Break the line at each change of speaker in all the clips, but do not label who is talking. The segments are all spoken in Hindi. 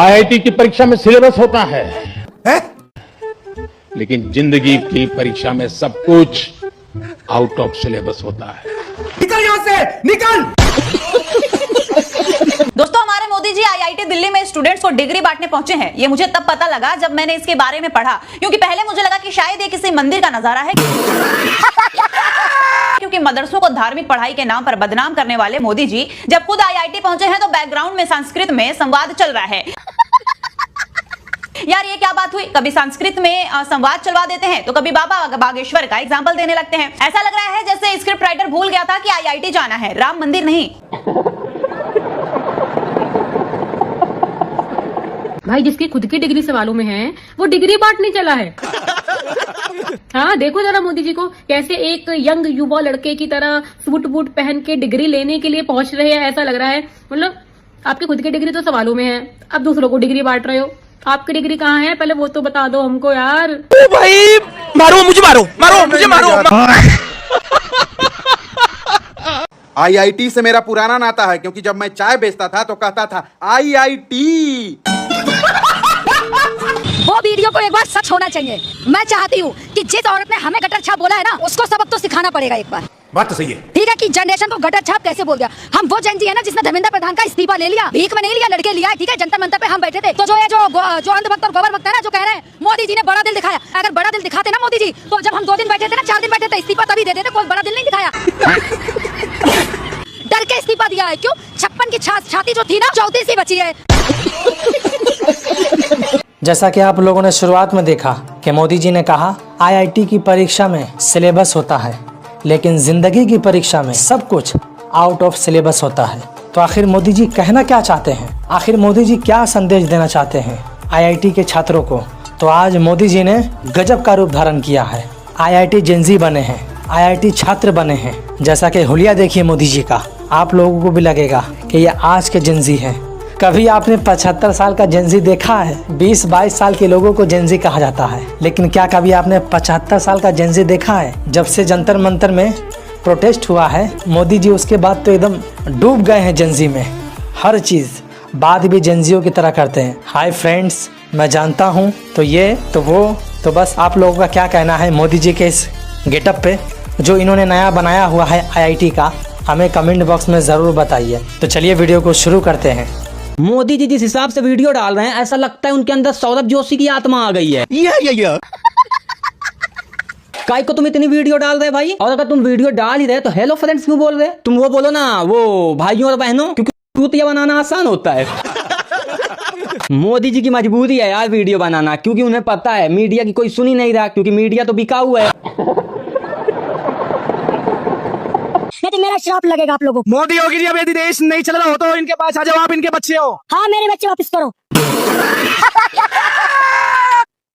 आईआईटी की परीक्षा में सिलेबस होता है? लेकिन जिंदगी की परीक्षा में सब कुछ आउट ऑफ सिलेबस होता है।
निकल यहां से, निकल।
दोस्तों, हमारे मोदी जी आईआईटी दिल्ली में स्टूडेंट्स को डिग्री बांटने पहुंचे हैं। ये मुझे तब पता लगा जब मैंने इसके बारे में पढ़ा, क्योंकि पहले मुझे लगा कि शायद ये किसी मंदिर का नजारा है। क्योंकि मदरसों को धार्मिक पढ़ाई के नाम पर बदनाम करने वाले मोदी जी जब खुद आईआईटी पहुंचे हैं तो बैकग्राउंड में संस्कृत में संवाद चल रहा है। यार, ये क्या बात हुई? कभी संस्कृत में संवाद चलवा देते हैं तो कभी बाबा बागेश्वर का एग्जाम्पल देने लगते हैं। ऐसा लग रहा है जैसे स्क्रिप्ट राइटर भूल गया था कि आईआईटी जाना है, राम मंदिर नहीं।
भाई, जिसकी खुद की डिग्री सवालों में है वो डिग्री बांटने चला है। हाँ, देखो जरा मोदी जी को कैसे एक यंग युवा लड़के की तरह सूट बूट पहन के डिग्री लेने के लिए पहुंच रहे हैं। ऐसा लग रहा है मतलब आपकी खुद की डिग्री तो सवालों में है, अब दूसरों को डिग्री बांट रहे हो। आपकी डिग्री कहाँ है, पहले वो तो बता दो हमको यार।
ओ भाई, मारो मुझे, मारो मारो मुझे, मारो।
आईआईटी से मेरा पुराना नाता है, क्योंकि जब मैं चाय बेचता था तो कहता था आईआईटी।
वो वीडियो को एक बार सच होना चाहिए। मैं चाहती हूँ कि जिस औरत ने हमें गटर छाप बोला है ना, उसको सबक तो सिखाना पड़ेगा एक बार।
बात तो सही है।
ठीक है कि जनरेशन को गटर छाप कैसे बोल दिया। हम वो जनजी है ना जिसने धर्मेंद्र प्रधान का इस्तीफा ले लिया, भीख में नहीं लिया, लड़के लिया। ठीक है, जंतर मंतर पे हम बैठे थे तो जो अंधभक्त और गोबर भक्त है ना, जो कह रहे हैं मोदी जी ने बड़ा दिल दिखाया। अगर बड़ा दिल दिखाते ना मोदी जी, तो जब हम 2 दिन बैठे थे ना, 4 दिन बैठे थे, इस्तीफा तभी देते थे। कोई बड़ा दिल नहीं दिखाया। डर के इस्तीफा दिया है। क्यों? 56 की छाती जो थी ना, 34 ही बची है।
जैसा कि आप लोगों ने शुरुआत में देखा कि मोदी जी ने कहा आईआईटी की परीक्षा में सिलेबस होता है, लेकिन जिंदगी की परीक्षा में सब कुछ आउट ऑफ सिलेबस होता है। तो आखिर मोदी जी कहना क्या चाहते हैं? आखिर मोदी जी क्या संदेश देना चाहते हैं आईआईटी के छात्रों को? तो आज मोदी जी ने गजब का रूप धारण किया है। आईआईटी जेनजी बने हैं, आईआईटी छात्र बने हैं। जैसा कि हुलिया देखिए मोदी जी का, आप लोगों को भी लगेगा कि ये आज के जेनजी हैं। कभी आपने 75 साल का जेनजी देखा है? 20-22 साल के लोगों को जेनजी कहा जाता है, लेकिन क्या कभी आपने 75 साल का जेनजी देखा है? जब से जंतर मंतर में प्रोटेस्ट हुआ है मोदी जी, उसके बाद तो एकदम डूब गए हैं जेनजी में। हर चीज़ बात भी जेनजियों की तरह करते हैं। हाय फ्रेंड्स, मैं जानता हूँ तो ये तो वो, तो बस आप लोगों का क्या कहना है मोदी जी के इस गेटअप पे जो इन्होंने नया बनाया हुआ है आईआईटी का? हमें कमेंट बॉक्स में ज़रूर बताइए। तो चलिए वीडियो को शुरू करते हैं।
मोदी जी जिस हिसाब से वीडियो डाल रहे हैं, ऐसा लगता है उनके अंदर सौरभ जोशी की आत्मा आ गई है। काय को तुम इतनी वीडियो डाल रहे भाई? और अगर तुम वीडियो डाल ही रहे तो हेलो फ्रेंड्स क्यों बोल रहे? तुम वो बोलो ना, वो भाइयों और बहनों, क्योंकि चूतिया बनाना आसान होता है। मोदी जी की मजबूरी है यार वीडियो बनाना, क्योंकि उन्हें पता है मीडिया की कोई सुन ही नहीं रहा, क्योंकि मीडिया तो बिका हुआ है।
नहीं तो मेरा श्राप लगेगा आप लोगों को।
मोदी योगी जी, अब यदि देश नहीं चल रहा हो तो इनके पास आ जाओ, आप इनके बच्चे हो।
हाँ, मेरे बच्चे वापस करो।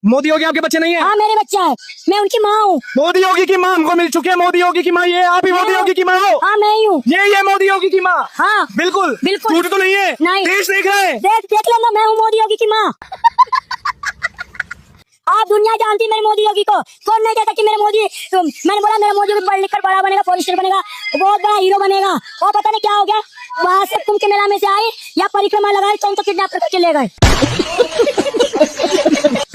मोदी योगी आपके बच्चे नहीं है?
हाँ, मेरे बच्चा है, मैं उनकी माँ हूँ।
मोदी योगी की माँ हमको मिल चुकी है। मोदी योगी की माँ ये, आप ही मोदी योगी की माँ हो?
हाँ, मैं ही हूँ।
ये मोदी योगी की माँ?
हाँ,
बिल्कुल
बिल्कुल।
झूठ तो नहीं है?
नहीं।
देश देख रहे हैं।
देख लेना, मैं हूँ मोदी योगी की माँ। आप दुनिया जानती मेरे मोदी योगी को। कौन नहीं कहता कि मेरे मोदी, मैंने बोला मेरा मोदी योगी पढ़ लिख कर बड़ा बनेगा, फॉरेस्टर बनेगा, बहुत बड़ा हीरो बनेगा। और पता नहीं क्या हो गया, वहाँ से कुंभ के मेला में से आए या परिक्रमा लगाए तो उनको किडनैप करके ले गए।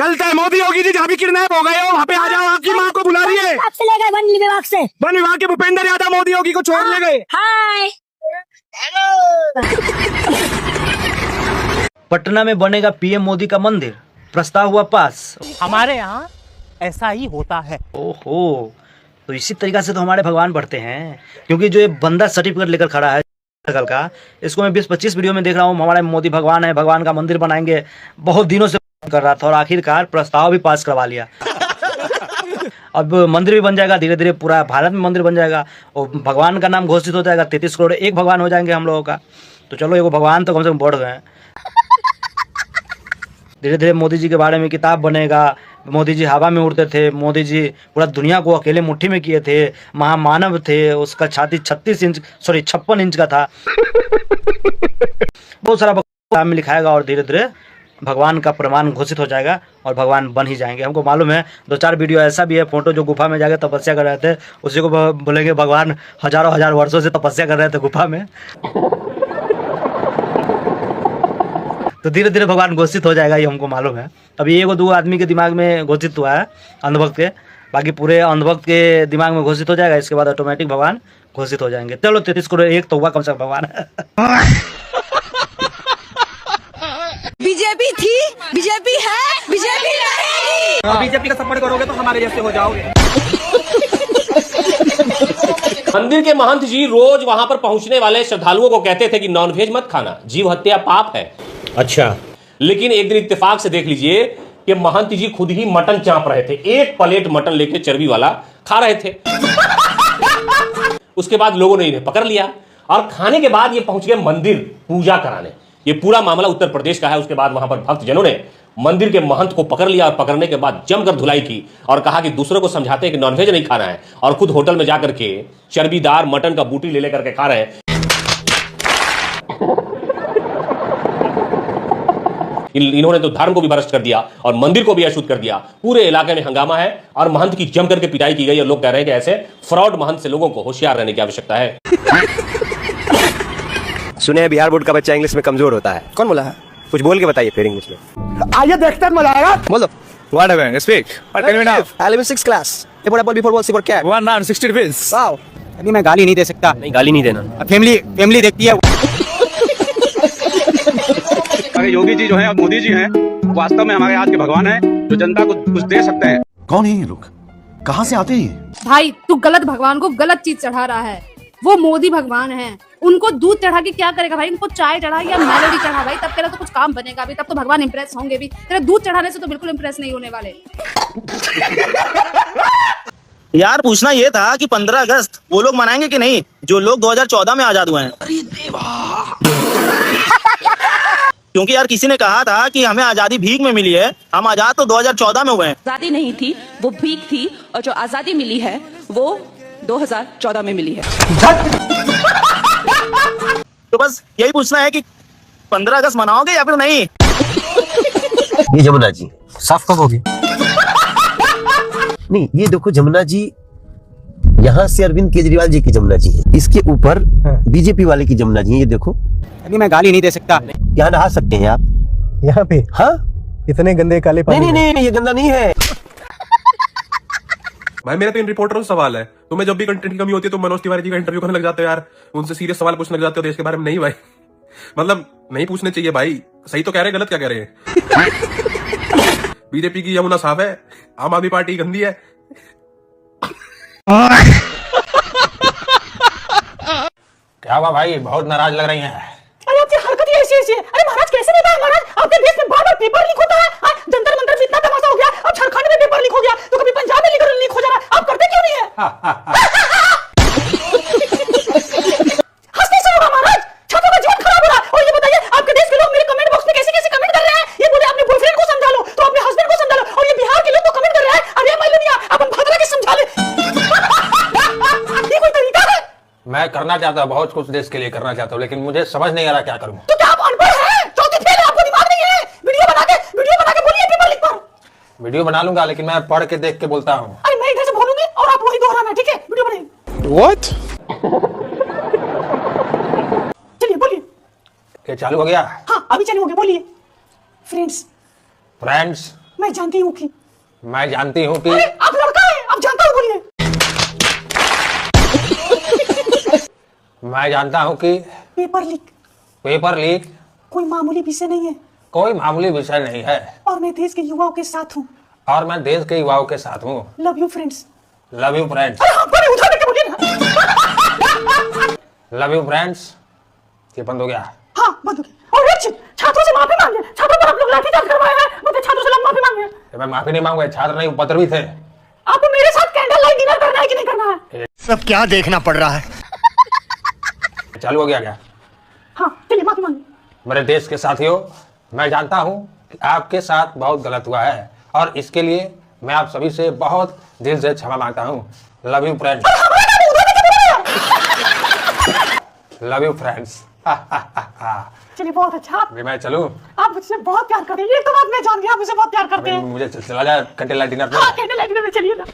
गलत है। मोदी योगी जी जहाँ भी किडनैप हो गए हो वहाँ पे आ जाओ, आपकी माँ को बुला रही है।
आपसे ले गए वन विभाग से।
वन विभाग के भूपेंद्र यादव मोदी योगी को छोड़ ले गए।
हाय।
पटना में बनेगा पीएम मोदी का मंदिर, प्रस्ताव हुआ पास।
हमारे यहाँ ऐसा ही होता है।
ओहो, तो इसी तरीका से तो हमारे भगवान बढ़ते हैं, क्योंकि जो ये बंदा सर्टिफिकेट लेकर खड़ा है कल का, इसको मैं 20-25 वीडियो में देख रहा हूँ। हमारे मोदी भगवान है, भगवान का मंदिर बनाएंगे, बहुत दिनों से कर रहा था और आखिरकार प्रस्ताव भी पास करवा लिया। अब मंदिर भी बन जाएगा, धीरे धीरे पूरा भारत में मंदिर बन जाएगा और भगवान का नाम घोषित हो जाएगा। 33 करोड़ एक भगवान हो जाएंगे हम लोगों का। तो चलो, एगो भगवान तो कम से कम बढ़ गए। धीरे धीरे मोदी जी के बारे में किताब बनेगा। मोदी जी हवा में उड़ते थे, मोदी जी पूरा दुनिया को अकेले मुट्ठी में किए थे, महामानव थे, उसका छाती 56 इंच का था। बहुत सारा किताब में लिखाएगा और धीरे धीरे भगवान का प्रमाण घोषित हो जाएगा और भगवान बन ही जाएंगे। हमको मालूम है 2-4 वीडियो ऐसा भी है, फोटो जो गुफा में जाके तपस्या कर रहे थे, उसी को बोलेंगे भगवान हजार वर्षों से तपस्या कर रहे थे गुफा में। तो धीरे धीरे भगवान घोषित हो जाएगा, ये हमको मालूम है। अभी एक दो आदमी के दिमाग में घोषित हुआ है अंधभक्त के, बाकी पूरे अंधभक्त के दिमाग में घोषित हो जाएगा। इसके बाद ऑटोमेटिक भगवान घोषित हो जाएंगे। चलो 33 करोड़ एक तो हुआ कम से कम भगवान।
बीजेपी थी, बीजेपी है, बीजेपी रहेगी।
बीजेपी का सपोर्ट करोगे तो हमारे जैसे हो जाओगे।
मंदिर के महंत जी रोज वहां पर पहुंचने वाले श्रद्धालुओं को कहते थे कि नॉनवेज मत खाना, जीव हत्या पाप है।
अच्छा,
लेकिन एक दिन इत्तेफाक से देख लीजिए कि महंत जी खुद ही मटन चाप रहे थे, एक प्लेट मटन लेके चर्बी वाला खा रहे थे। उसके बाद लोगों ने इन्हें पकड़ लिया और खाने के बाद ये पहुंच गए मंदिर पूजा कराने। ये पूरा मामला उत्तर प्रदेश का है। उसके बाद वहां पर भक्तजनों ने मंदिर के महंत को पकड़ लिया और पकड़ने के बाद जमकर धुलाई की और कहा कि दूसरों को समझाते हैं कि नॉनवेज नहीं खाना है, और खुद होटल में जाकर के चर्बीदार मटन का बूटी ले लेकर के खा रहे हैं। इन्होंने तो धर्म को भी भ्रष्ट कर दिया और मंदिर को भी अशुद्ध कर दिया। पूरे इलाके में हंगामा है और महंत की जम करके पिटाई की गई और लोग कह रहे हैं कि ऐसे फ्रॉड महंत से लोगों को होशियार रहने की आवश्यकता है।
सुने बिहार बोर्ड का बच्चा इंग्लिश में कमजोर होता है। कौन बोला है? कुछ बोल के बताइए फिर इंग्लिश में। आइए देखते हैं, मजा आएगा। बोलो।
What happened? Speak. What can we now?
6 class. A ball before ball super cat.
1 round 60 rupees.
Wow. अभी मैं गाली नहीं दे सकता। नहीं, गाली नहीं देना। फैमिली देखती है।
अरे योगी जी जो है और मोदी जी हैं, वास्तव में हमारे आज के भगवान हैं जो जनता को कुछ दे सकते हैं।
कौन है ये लोग? कहाँ से आते हैं?
भाई तू गलत भगवान को गलत चीज चढ़ा रहा है। वो मोदी भगवान है, उनको दूध चढ़ा के क्या करेगा भाई? उनको चाय चढ़ा या मेलोडी चढ़ा भाई, तब तेरा तो कुछ काम बनेगा भी, तब तो भगवान इंप्रेस होंगे भी। तेरा दूध चढ़ाने से तो बिल्कुल इंप्रेस नहीं होने वाले।
यार पूछना ये था कि 15 अगस्त वो लोग मनाएंगे कि नहीं जो लोग 2014 में आजाद हुए हैं? अरे देवा। क्योंकि यार किसी ने कहा था कि हमें आजादी भीख में मिली है, हम आजाद तो 2014 में हुए हैं।
आजादी नहीं थी, वो भीख थी, और जो आजादी मिली है वो 2014 में मिली है।
तो बस यही पूछना है कि 15 अगस्त मनाओगे या फिर नहीं?
ये जमुना जी साफ कब होगी? नहीं, ये देखो जमुना जी, यहाँ से अरविंद केजरीवाल जी की जमुना जी है, इसके ऊपर बीजेपी वाले की जमुना जी है। ये देखो।
अभी मैं गाली नहीं दे सकता।
यहाँ नहा सकते हैं आप? यहाँ पे? हाँ, इतने गंदे काले पानी। नहीं, ये गंदा नहीं है
भाई। मेरा तो इन रिपोर्टरों से सवाल है, तुम्हें जब भी कंटेंट की कमी होती है तो मनोज तिवारी जी का इंटरव्यू करने लग जाते हो यार, उनसे सीरियस सवाल पूछने लग जाते हो देश के बारे में। नहीं भाई, मतलब नहीं पूछने चाहिए भाई। सही तो कह रहे हैं, गलत क्या कह रहे हैं? बीजेपी की यमुना साफ है, आम आदमी पार्टी गंदी है।
क्या हुआ भाई, बहुत नाराज लग रही हैं।
अरे आपकी हरकत ही ऐसी है। अरे महाराज कैसे नहीं था महाराज? आपके देश में बार-बार पेपर लीक होता है। जंतर मंतर में इतना तमाशा हो गया, अब झारखंड में पेपर लीक हो गया, तो कभी पंजाब में लीक हो जा रहा है। आप करते क्यों नहीं है? हंसने से होगा महाराज, छात्रों का जीवन खराब हो रहा है। और ये बताइए आपके देश के लोग मेरे कमेंट बॉक्स में कैसे कमेंट कर रहे हैं? ये बोले अपने बॉयफ्रेंड को समझा लो, तो अपने हस्बैंड को समझा लो, और ये बिहार के लोग तो कमेंट कर रहे हैं, अरे मालूमिया अपन भद्रा के समझा ले। ये कोई तरीका है?
मैं करना चाहता हूँ, बहुत कुछ देश के लिए करना चाहता हूँ, लेकिन मुझे समझ नहीं आ रहा क्या करूँ।
तो क्या आप अनपढ़ हैं? चौथी फेल है, आपको दिमाग नहीं है? वीडियो बना के बोलिए पेपर लीक पर।
वीडियो बना लूंगा, लेकिन मैं पढ़ के देख के बोलता हूँ।
अरे मैं इधर से बोलूंगी और आप वही दोहराना, ठीक है? वीडियो बनाइए।
What?
चलिए बोलिए।
ये चालू हो गया?
हाँ अभी चालू हो गया, बोलिए। फ्रेंड्स मैं जानती हूँ कि
मैं जानती हूँ कि
आप लड़का है, आप जानता हूँ, बोलिए।
मैं जानता हूँ कि
पेपर लीक कोई मामूली विषय नहीं है,
कोई मामूली विषय नहीं है,
और मैं देश के युवाओं के साथ हूँ।
और मैं देश के युवाओं के साथ हूँ।
Love you friends.
Love you friends.
उठा के बोलिए ना।
Love you friends. ये बंद हो गया?
हाँ बंद हो गया। और छात्रों से माफी मांगे, छात्रों पर आप लोग लाठीचार्ज करवाए हैं, मुझे छात्रों से माफी मांगे।
मैं माफी नहीं मांगूंगा, छात्र नहीं उपद्रवी थे।
आपको मेरे साथ कैंडल लाइट डिनर करना है कि नहीं करना है?
सब क्या देखना पड़ रहा है? चालू हो गया क्या?
हाँ चलिए माफी मांगे।
मेरे देश के साथियों, मैं जानता हूँ कि आपके साथ बहुत गलत हुआ है, और इसके लिए मैं आप सभी से बहुत दिल से क्षमा मांगता हूँ। Love you friends. Love you friends.
चलिए बहुत अच्छा।
मैं चलूं?
आप मुझसे बहुत प्यार करते हैं, ये तो बात मैं जान गया, आप मुझे बहुत प्यार करते हैं।
मुझे चला जाए कैंडल लाइट डिनर पे।
हाँ कैंडल लाइट डिनर में चलिए ना।